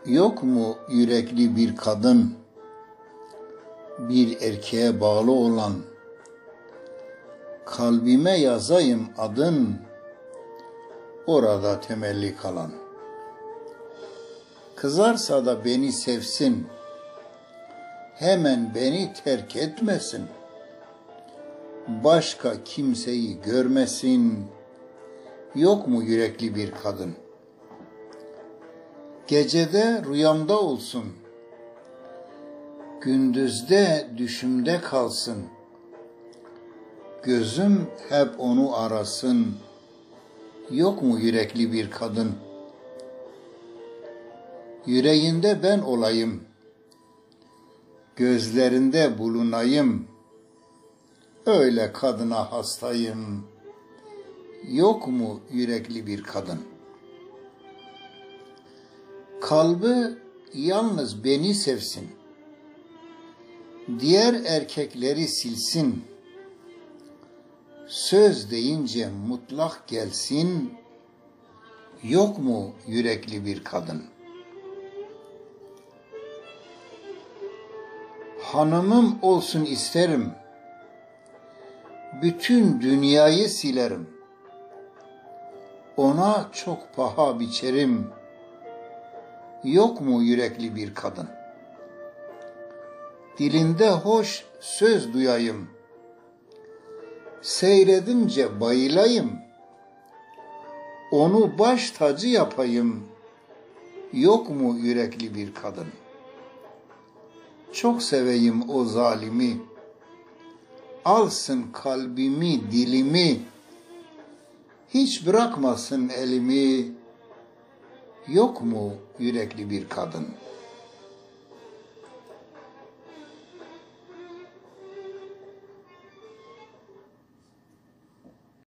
Yok mu yürekli bir kadın, bir erkeğe bağlı olan, kalbime yazayım adın, orada temelli kalan. Kızarsa da beni sevsin, hemen beni terk etmesin. Başka kimseyi görmesin, yok mu yürekli bir kadın? Gecede rüyamda olsun, gündüzde düşümde kalsın. Gözüm hep onu arasın, yok mu yürekli bir kadın? Yüreğinde ben olayım, gözlerinde bulunayım. Öyle kadına hastayım, yok mu yürekli bir kadın? Kalbi yalnız beni sevsin, diğer erkekleri silsin. Söz deyince mutlak gelsin, yok mu yürekli bir kadın? Hanımım olsun isterim, bütün dünyayı silerim. Ona çok paha biçerim, yok mu yürekli bir kadın? Dilinde hoş söz duyayım, seyredince bayılayım. Onu baş tacı yapayım, yok mu yürekli bir kadın? Çok seveyim o zalimi, alsın kalbimi, dilimi. Hiç bırakmasın elimi, yok mu yürekli bir kadın?